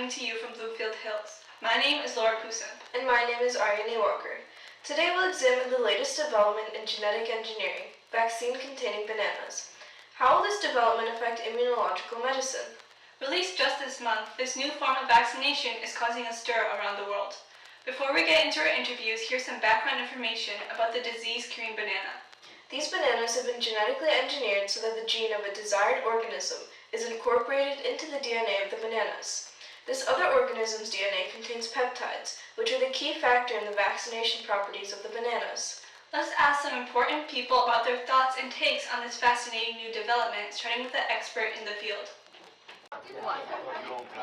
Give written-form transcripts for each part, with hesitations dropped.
coming to you from Bluefield Hills. My name is Laura Poussin. And my name is Aryani Walker. Today we'll examine the latest development in genetic engineering, vaccine containing bananas. How will this development affect immunological medicine? Released just this month, this new form of vaccination is causing a stir around the world. Before we get into our interviews, here's some background information about the disease-curing banana. These bananas have been genetically engineered so that the gene of a desired organism is incorporated into the DNA of the bananas. This other organism's DNA contains peptides, which are the key factor in the vaccination properties of the bananas. Let's ask some important people about their thoughts and takes on this fascinating new development, starting with an expert in the field.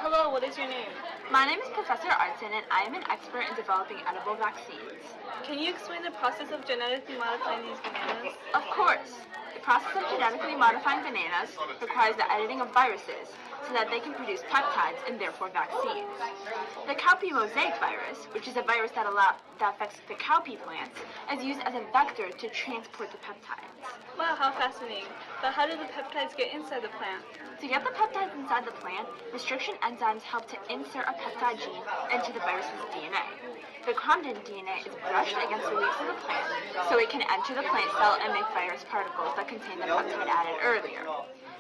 Hello, what is your name? My name is Professor Artson, and I am an expert in developing edible vaccines. Can you explain the process of genetically modifying these bananas? Of course. The process of genetically modifying bananas requires the editing of viruses so that they can produce peptides and therefore vaccines. The cowpea mosaic virus, which is a virus that affects the cowpea plants, is used as a vector to transport the peptides. Wow, how fascinating. But how do the peptides get inside the plant? To get the peptides inside the plant, restriction enzymes help to insert a peptide gene into the virus's DNA. The recombinant DNA is brushed against the leaves of the plant so it can enter the plant cell and make virus particles that contain the peptide added earlier.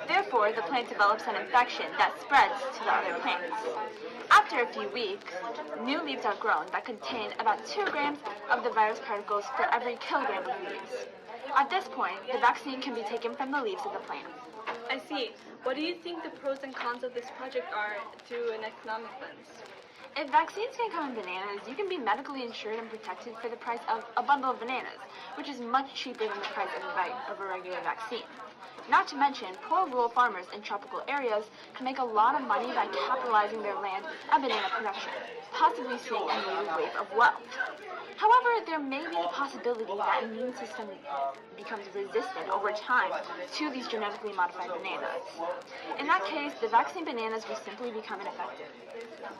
Therefore, the plant develops an infection that spreads to the other plants. After a few weeks, new leaves are grown that contain about 2 grams of the virus particles for every kilogram of leaves. At this point, the vaccine can be taken from the leaves of the plant. I see. What do you think the pros and cons of this project are through an economic lens? If vaccines can come in bananas, you can be medically insured and protected for the price of a bundle of bananas, which is much cheaper than the price of a regular vaccine. Not to mention, poor rural farmers in tropical areas can make a lot of money by capitalizing their land on banana production, possibly seeing a new wave of wealth. However, there may be the possibility that the immune system becomes resistant over time to these genetically modified bananas. In that case, the vaccine bananas will simply become ineffective.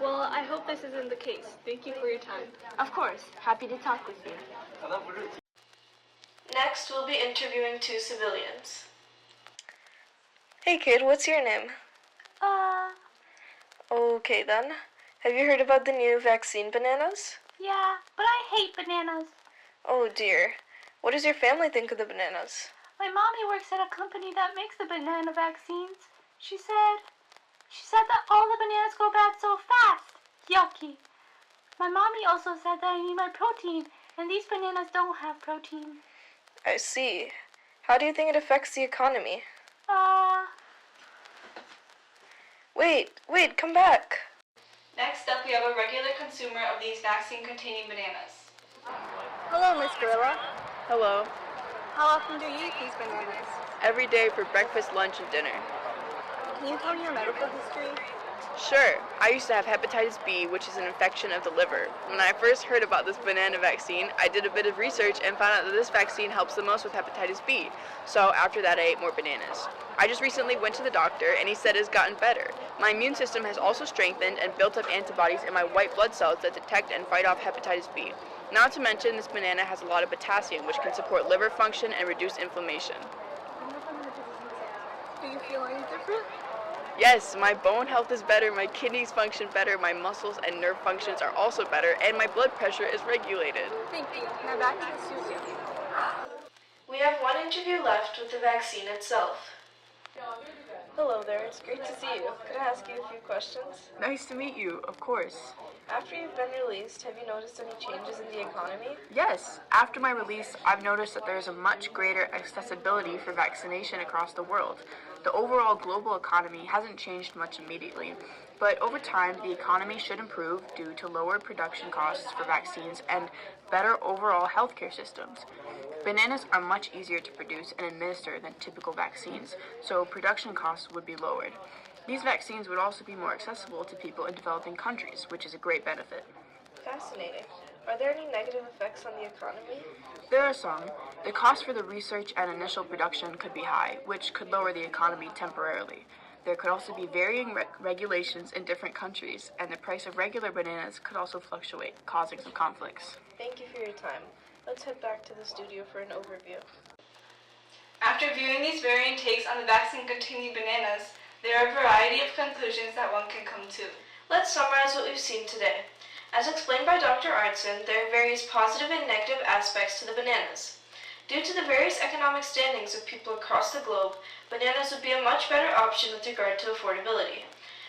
Well, I hope this isn't the case. Thank you for your time. Of course, happy to talk with you. Next, we'll be interviewing 2 civilians. Hey kid, what's your name? Okay then. Have you heard about the new vaccine bananas? Yeah, but I hate bananas. Oh dear. What does your family think of the bananas? My mommy works at a company that makes the banana vaccines. She said that all the bananas go bad so fast. Yucky. My mommy also said that I need my protein, and these bananas don't have protein. I see. How do you think it affects the economy? Wait, come back. Next up, we have a regular consumer of these vaccine-containing bananas. Hello, Miss Gorilla. Hello. How often do you eat these bananas? Every day for breakfast, lunch, and dinner. Can you tell me your medical history? Sure. I used to have hepatitis B, which is an infection of the liver. When I first heard about this banana vaccine, I did a bit of research and found out that this vaccine helps the most with hepatitis B. So after that, I ate more bananas. I just recently went to the doctor and he said it's gotten better. My immune system has also strengthened and built up antibodies in my white blood cells that detect and fight off hepatitis B. Not to mention, this banana has a lot of potassium, which can support liver function and reduce inflammation. Do you feel any different? Yes, my bone health is better, my kidneys function better, my muscles and nerve functions are also better, and my blood pressure is regulated. Thank you. Now back to the studio. We have 1 interview left with the vaccine itself. Hello there, it's great to see you. Could I ask you a few questions? Nice to meet you, of course. After you've been released, have you noticed any changes in the economy? Yes, after my release, I've noticed that there's a much greater accessibility for vaccination across the world. The overall global economy hasn't changed much immediately, but over time, the economy should improve due to lower production costs for vaccines and better overall healthcare systems. Bananas are much easier to produce and administer than typical vaccines, so production costs would be lowered. These vaccines would also be more accessible to people in developing countries, which is a great benefit. Fascinating. Are there any negative effects on the economy? There are some. The cost for the research and initial production could be high, which could lower the economy temporarily. There could also be varying regulations in different countries, and the price of regular bananas could also fluctuate, causing some conflicts. Thank you for your time. Let's head back to the studio for an overview. After viewing these varying takes on the vaccine-containing bananas, there are a variety of conclusions that one can come to. Let's summarize what we've seen today. As explained by Dr. Arntzen, there are various positive and negative aspects to the bananas. Due to the various economic standings of people across the globe, bananas would be a much better option with regard to affordability.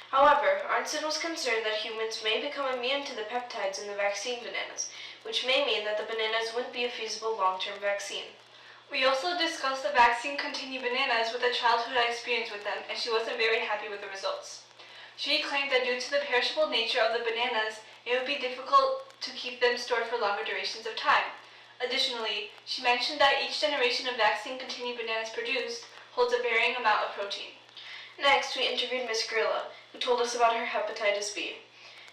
However, Arntzen was concerned that humans may become immune to the peptides in the vaccine bananas, which may mean that the bananas wouldn't be a feasible long-term vaccine. We also discussed the vaccine-containing bananas with a childhood experience with them, and she wasn't very happy with the results. She claimed that due to the perishable nature of the bananas, it would be difficult to keep them stored for longer durations of time. Additionally, she mentioned that each generation of vaccine-containing bananas produced holds a varying amount of protein. Next, we interviewed Miss Grilla, who told us about her hepatitis B.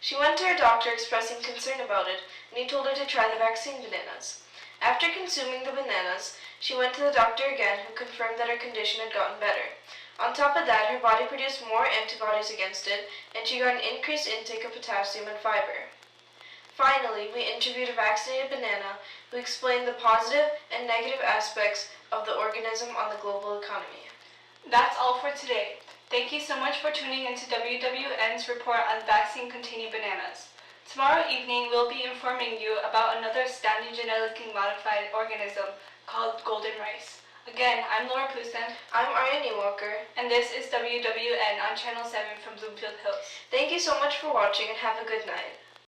She went to her doctor expressing concern about it, and he told her to try the vaccine bananas. After consuming the bananas, she went to the doctor again, who confirmed that her condition had gotten better. On top of that, her body produced more antibodies against it, and she got an increased intake of potassium and fiber. Finally, we interviewed a vaccinated banana who explained the positive and negative aspects of the organism on the global economy. That's all for today. Thank you so much for tuning into WWN's report on vaccine-containing bananas. Tomorrow evening, we'll be informing you about another standing genetically modified organism called golden rice. Again, I'm Laura Poussin. I'm Aryani Walker. And this is WWN on Channel 7 from Bloomfield Hills. Thank you so much for watching and have a good night.